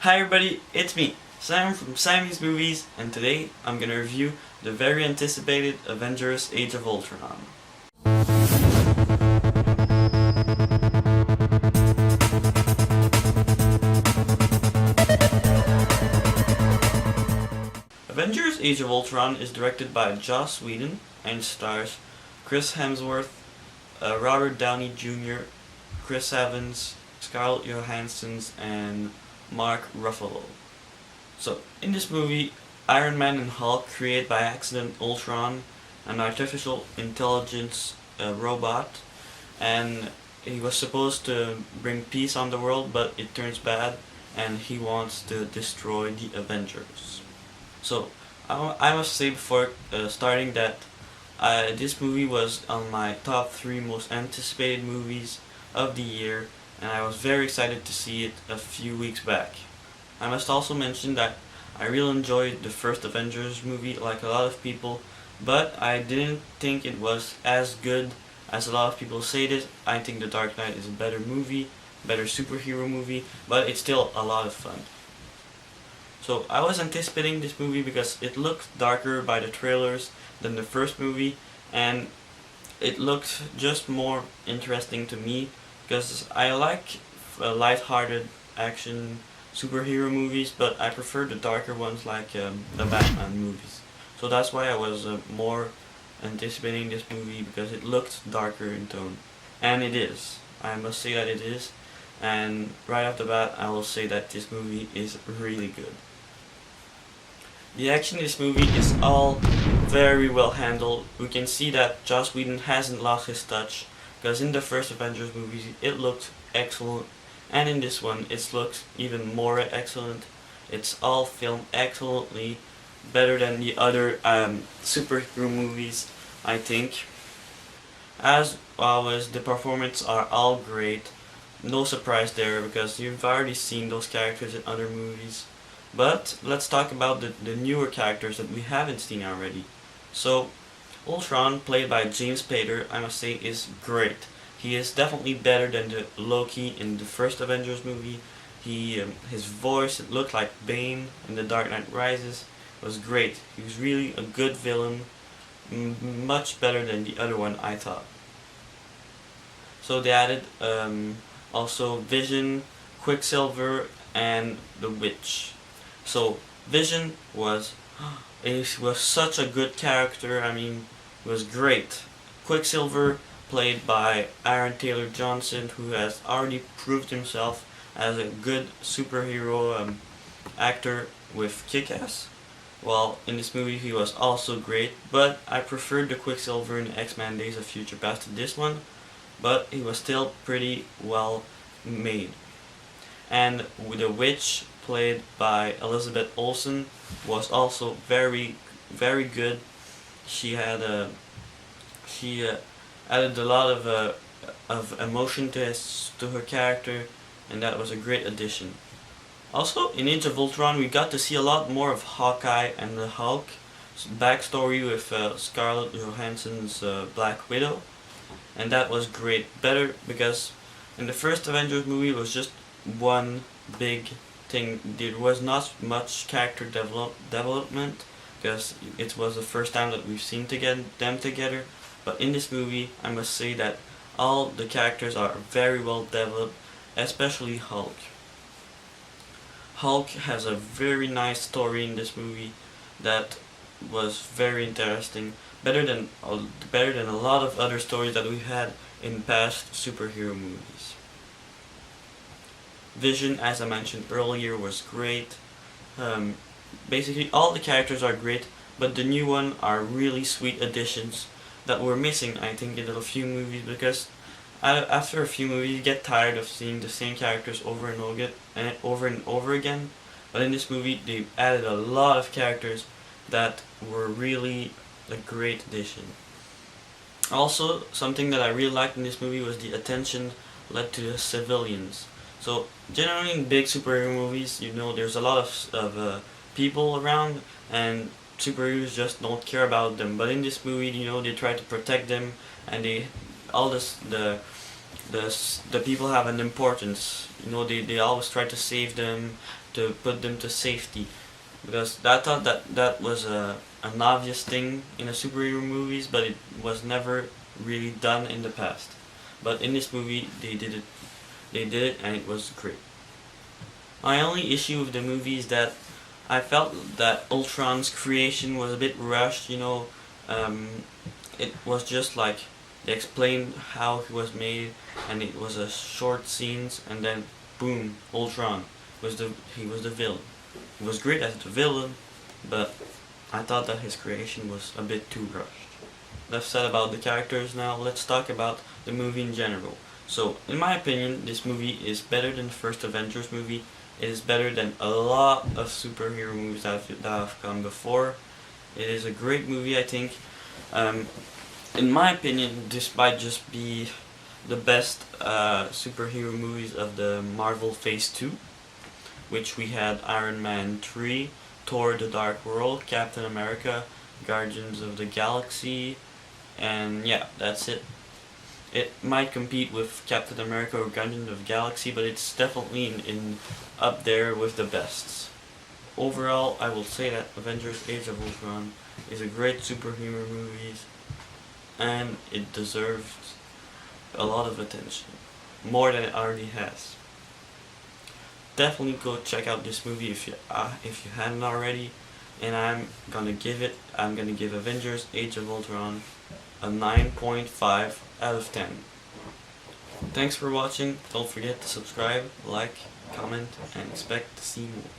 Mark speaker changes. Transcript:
Speaker 1: Hi everybody, it's me, Sam from Sammy's Movies, and today I'm gonna review the very anticipated Avengers Age of Ultron. Avengers Age of Ultron is directed by Joss Whedon and stars Chris Hemsworth, Robert Downey Jr., Chris Evans, Scarlett Johansson, and Mark Ruffalo. So, in this movie, Iron Man and Hulk create by accident Ultron, an artificial intelligence robot, and he was supposed to bring peace on the world, but it turns bad, and he wants to destroy the Avengers. So, I must say before starting that this movie was on my top 3 most anticipated movies of the year, and I was very excited to see it a few weeks back. I must also mention that I really enjoyed the first Avengers movie like a lot of people, but I didn't think it was as good as a lot of people say it. I think The Dark Knight is a better movie, better superhero movie, but it's still a lot of fun. So I was anticipating this movie because it looked darker by the trailers than the first movie, and it looked just more interesting to me because I like light-hearted action superhero movies, but I prefer the darker ones like the Batman movies. So that's why I was more anticipating this movie, because it looked darker in tone. And it is. I must say that it is. And right off the bat, I will say that this movie is really good. The action in this movie is all very well handled. We can see that Joss Whedon hasn't lost his touch, because in the first Avengers movie it looked excellent, and in this one it looks even more excellent. It's all filmed excellently, better than the other superhero movies, I think. As always, the performances are all great. No surprise there, because you've already seen those characters in other movies. But let's talk about the newer characters that we haven't seen already. So, Ultron, played by James Spader, I must say is great. He is definitely better than the Loki in the first Avengers movie. His voice, it looked like Bane in The Dark Knight Rises, was great. He was really a good villain, much better than the other one, I thought. So they added also Vision, Quicksilver, and the Witch. So Vision was such a good character. I mean, it was great. Quicksilver, played by Aaron Taylor Johnson, who has already proved himself as a good superhero actor with Kick-Ass. Well, in this movie he was also great, but I preferred the Quicksilver in X-Men Days of Future Past to this one, but he was still pretty well made. And the Witch, played by Elizabeth Olsen, was also very, very good. She added a lot of emotion to her character, and that was a great addition. Also, in Age of Ultron, we got to see a lot more of Hawkeye and the Hulk backstory with Scarlett Johansson's Black Widow, and that was great. Better because in the first Avengers movie it was just one big thing. There was not much character development because it was the first time that we've seen them together. But in this movie, I must say that all the characters are very well developed, especially Hulk. Hulk has a very nice story in this movie that was very interesting, better than a lot of other stories that we've had in past superhero movies. Vision, as I mentioned earlier, was great. Basically, all the characters are great, but the new one are really sweet additions that were missing, I think, in a few movies, because after a few movies you get tired of seeing the same characters over and over again. But in this movie they added a lot of characters that were really a great addition. Also, something that I really liked in this movie was the attention led to the civilians. So generally in big superhero movies, you know, there's a lot of people around, and superheroes just don't care about them. But in this movie, you know, they try to protect them, and the the people have an importance. You know, they always try to save them, to put them to safety, because I thought that was an obvious thing in the superhero movies, but it was never really done in the past. But in this movie, they did it, and it was great. My only issue with the movie is that I felt that Ultron's creation was a bit rushed. You know, it was just like they explained how he was made, and it was a short scenes, and then boom, Ultron he was the villain. He was great as the villain, but I thought that his creation was a bit too rushed. Enough said about the characters. Now let's talk about the movie in general. So, in my opinion, this movie is better than the first Avengers movie. It is better than a lot of superhero movies that have come before. It is a great movie, I think. In my opinion, this might just be the best superhero movies of the Marvel Phase 2, which we had Iron Man 3, Thor The Dark World, Captain America, Guardians of the Galaxy, and yeah, that's it. It might compete with Captain America or Guardians of the Galaxy, but it's definitely in up there with the bests. Overall, I will say that Avengers Age of Ultron is a great superhero movie, and it deserves a lot of attention, more than it already has. Definitely go check out this movie if you hadn't already, and I'm gonna give Avengers Age of Ultron a 9.5 out of 10. Thanks for watching. Don't forget to subscribe, like, comment, and expect to see more.